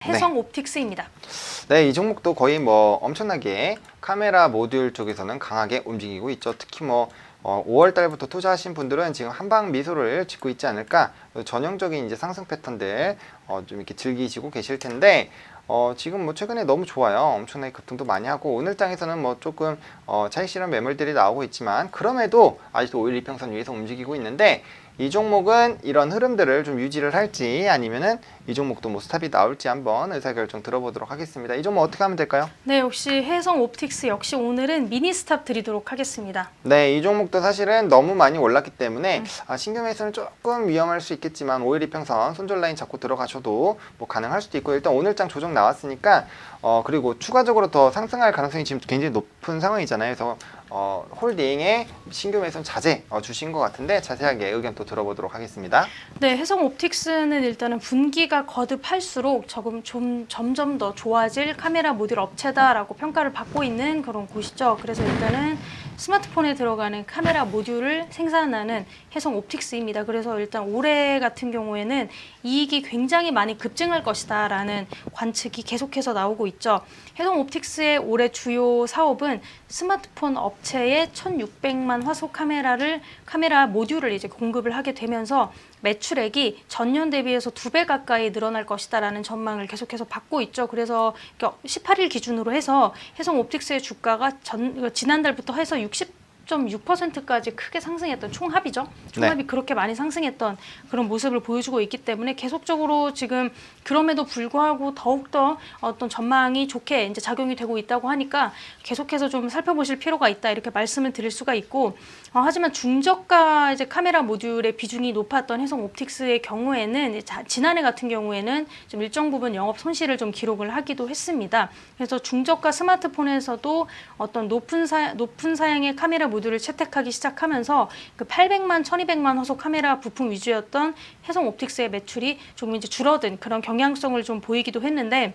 해성 옵틱스입니다. 네, 이 종목도 거의 뭐 엄청나게 카메라 모듈 쪽에서는 강하게 움직이고 있죠. 특히 뭐 5월 달부터 투자하신 분들은 지금 한방 미소를 짓고 있지 않을까. 전형적인 이제 상승 패턴들 좀 이렇게 즐기시고 계실 텐데 지금 뭐 최근에 너무 좋아요. 엄청나게 급등도 많이 하고 오늘 장에서는 뭐 조금 차익 실현 매물들이 나오고 있지만 그럼에도 아직도 5일 이평선 위에서 움직이고 있는데 이 종목은 이런 흐름들을 좀 유지를 할지 아니면은 이 종목도 뭐 스탑이 나올지 한번 의사결정 들어보도록 하겠습니다. 이 종목 어떻게 하면 될까요? 네, 역시 해성 옵틱스 역시 오늘은 미니 스탑 드리도록 하겠습니다. 네, 이 종목도 사실은 너무 많이 올랐기 때문에 신규 매수는 조금 위험할 수 있겠지만 5일 이평선 손절 라인 잡고 들어가셔도 뭐 가능할 수도 있고 일단 오늘장 조정 나왔으니까 그리고 추가적으로 더 상승할 가능성이 지금 굉장히 높은 상황이잖아요. 그래서 홀딩에 신규 매수는 자제 주신 것 같은데 자세하게 의견 또 들어보도록 하겠습니다. 네, 해성 옵틱스는 일단은 분기가 거듭할수록 점점 더 좋아질 카메라 모듈 업체다라고 평가를 받고 있는 그런 곳이죠. 그래서 일단은 스마트폰에 들어가는 카메라 모듈을 생산하는 해성 옵틱스입니다. 그래서 일단 올해 같은 경우에는 이익이 굉장히 많이 급증할 것이다라는 관측이 계속해서 나오고 있죠. 해성 옵틱스의 올해 주요 사업은 스마트폰 업체에 1,600만 화소 카메라 모듈을 이제 공급을 하게 되면서 매출액이 전년 대비해서 2배 가까이 늘어날 것이다라는 전망을 계속해서 받고 있죠. 그래서 18일 기준으로 해서 해성 옵틱스의 주가가 지난달부터 해서 60.6%까지 크게 상승했던 총합이죠. 총합이 그렇게 많이 상승했던 그런 모습을 보여주고 있기 때문에 계속적으로 지금 그럼에도 불구하고 더욱더 어떤 전망이 좋게 이제 작용이 되고 있다고 하니까 계속해서 좀 살펴보실 필요가 있다 이렇게 말씀을 드릴 수가 있고 하지만 중저가 이제 카메라 모듈의 비중이 높았던 해성 옵틱스의 경우에는 지난해 같은 경우에는 좀 일정 부분 영업 손실을 좀 기록을 하기도 했습니다. 그래서 중저가 스마트폰에서도 어떤 높은 사양의 카메라 모듈을 채택하기 시작하면서 그 800만, 1200만 화소 카메라 부품 위주였던 해성 옵틱스의 매출이 조금 이제 줄어든 그런 경향성을 좀 보이기도 했는데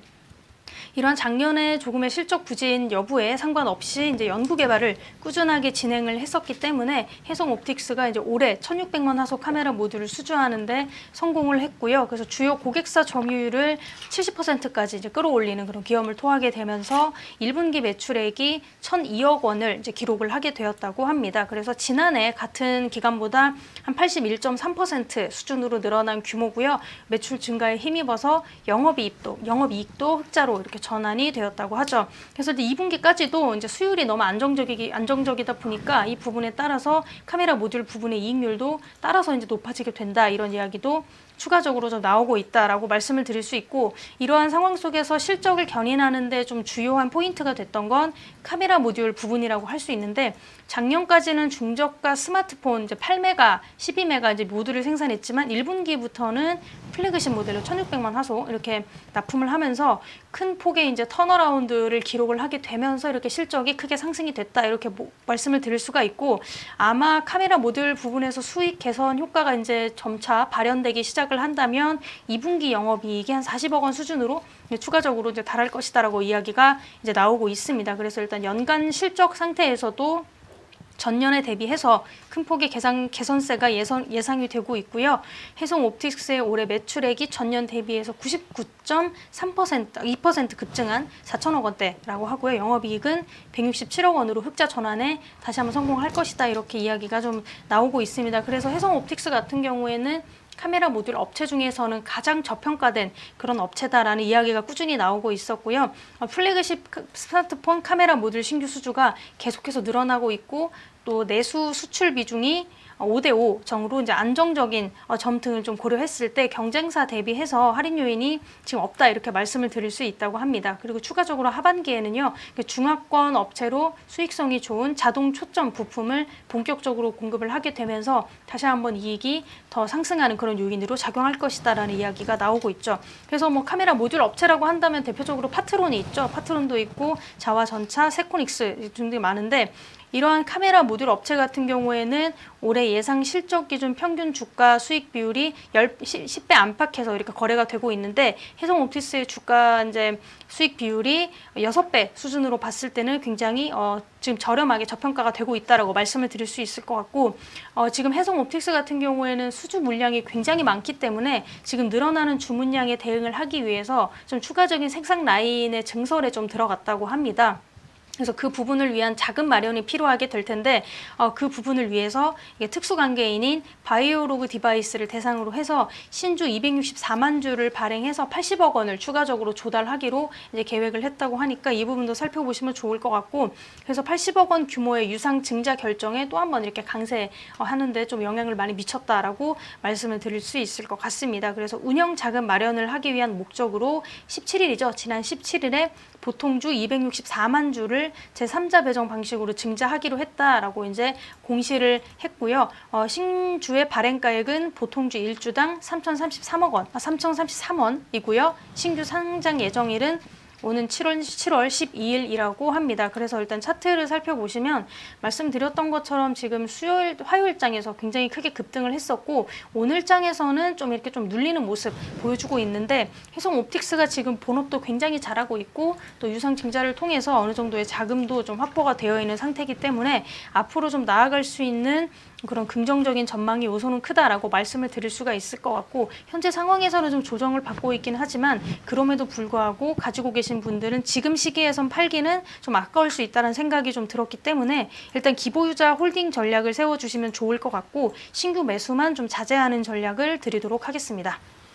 이러한 작년에 조금의 실적 부진 여부에 상관없이 이제 연구 개발을 꾸준하게 진행을 했었기 때문에 해성 옵틱스가 이제 올해 1,600만 화소 카메라 모듈을 수주하는데 성공을 했고요. 그래서 주요 고객사 점유율을 70%까지 이제 끌어올리는 그런 기염을 토하게 되면서 1분기 매출액이 1,002억 원을 이제 기록을 하게 되었다고 합니다. 그래서 지난해 같은 기간보다 한 81.3% 수준으로 늘어난 규모고요. 매출 증가에 힘입어서 영업이익도 흑자로 이렇게 전환이 되었다고 하죠. 그래서 이제 2분기까지도 이제 수율이 너무 안정적이다 보니까 이 부분에 따라서 카메라 모듈 부분의 이익률도 따라서 이제 높아지게 된다 이런 이야기도 추가적으로 좀 나오고 있다라고 말씀을 드릴 수 있고 이러한 상황 속에서 실적을 견인하는데 좀 주요한 포인트가 됐던 건 카메라 모듈 부분이라고 할 수 있는데 작년까지는 중저가 스마트폰 이제 8메가, 12메가 이제 모듈을 생산했지만 1분기부터는 플래그십 모델로 1,600만 화소 이렇게 납품을 하면서 큰 폭의 이제 턴어라운드를 기록을 하게 되면서 이렇게 실적이 크게 상승이 됐다 이렇게 말씀을 드릴 수가 있고 아마 카메라 모듈 부분에서 수익 개선 효과가 이제 점차 발현되기 시작을 한다면 2분기 영업이익이 한 40억 원 수준으로 추가적으로 이제 달할 것이다라고 이야기가 이제 나오고 있습니다. 그래서 일단 연간 실적 상태에서도 전년에 대비해서 큰 폭의 개선세가 예상이 되고 있고요. 해성 옵틱스의 올해 매출액이 전년 대비해서 2% 급증한 4천억 원대라고 하고요. 영업이익은 167억 원으로 흑자 전환에 다시 한번 성공할 것이다 이렇게 이야기가 좀 나오고 있습니다. 그래서 해성 옵틱스 같은 경우에는 카메라 모듈 업체 중에서는 가장 저평가된 그런 업체다라는 이야기가 꾸준히 나오고 있었고요. 플래그십 스마트폰 카메라 모듈 신규 수주가 계속해서 늘어나고 있고 또 내수 수출 비중이 5대5 정으로 이제 안정적인 점등을 좀 고려했을 때 경쟁사 대비해서 할인 요인이 지금 없다 이렇게 말씀을 드릴 수 있다고 합니다. 그리고 추가적으로 하반기에는요 중화권 업체로 수익성이 좋은 자동 초점 부품을 본격적으로 공급을 하게 되면서 다시 한번 이익이 더 상승하는 그런 요인으로 작용할 것이다라는 이야기가 나오고 있죠. 그래서 뭐 카메라 모듈 업체라고 한다면 대표적으로 파트론이 있죠. 파트론도 있고 자화전차, 세코닉스 등등이 많은데 이러한 카메라 모듈 업체 같은 경우에는 올해 예상 실적 기준 평균 주가 수익 비율이 10배 안팎해서 이렇게 거래가 되고 있는데 해성옵티스의 주가 이제 수익 비율이 6배 수준으로 봤을 때는 굉장히 지금 저렴하게 저평가가 되고 있다라고 말씀을 드릴 수 있을 것 같고 지금 해성옵틱스 같은 경우에는 수주 물량이 굉장히 많기 때문에 지금 늘어나는 주문량에 대응을 하기 위해서 좀 추가적인 생산 라인의 증설에 좀 들어갔다고 합니다. 그래서 그 부분을 위한 자금 마련이 필요하게 될 텐데 그 부분을 위해서 이게 특수관계인인 바이오로그 디바이스를 대상으로 해서 신주 264만 주를 발행해서 80억 원을 추가적으로 조달하기로 이제 계획을 했다고 하니까 이 부분도 살펴보시면 좋을 것 같고 그래서 80억 원 규모의 유상 증자 결정에 또 한 번 이렇게 강세하는데 좀 영향을 많이 미쳤다라고 말씀을 드릴 수 있을 것 같습니다. 그래서 운영 자금 마련을 하기 위한 목적으로 17일이죠. 지난 17일에 보통주 264만 주를 제3자 배정 방식으로 증자하기로 했다라고 이제 공시를 했고요. 신주의 발행가액은 보통주 1주당 3,033원이고요. 신규 상장 예정일은 오는 7월 12일이라고 합니다. 그래서 일단 차트를 살펴보시면 말씀드렸던 것처럼 지금 수요일, 화요일장에서 굉장히 크게 급등을 했었고 오늘장에서는 좀 이렇게 좀 눌리는 모습 보여주고 있는데 해성옵틱스가 지금 본업도 굉장히 잘하고 있고 또 유상 증자를 통해서 어느 정도의 자금도 좀 확보가 되어 있는 상태이기 때문에 앞으로 좀 나아갈 수 있는 그런 긍정적인 전망의 요소는 크다라고 말씀을 드릴 수가 있을 것 같고 현재 상황에서는 좀 조정을 받고 있긴 하지만 그럼에도 불구하고 가지고 계신 분들은 지금 시기에선 팔기는 좀 아까울 수 있다는 생각이 좀 들었기 때문에 일단 기보유자 홀딩 전략을 세워주시면 좋을 것 같고 신규 매수만 좀 자제하는 전략을 드리도록 하겠습니다.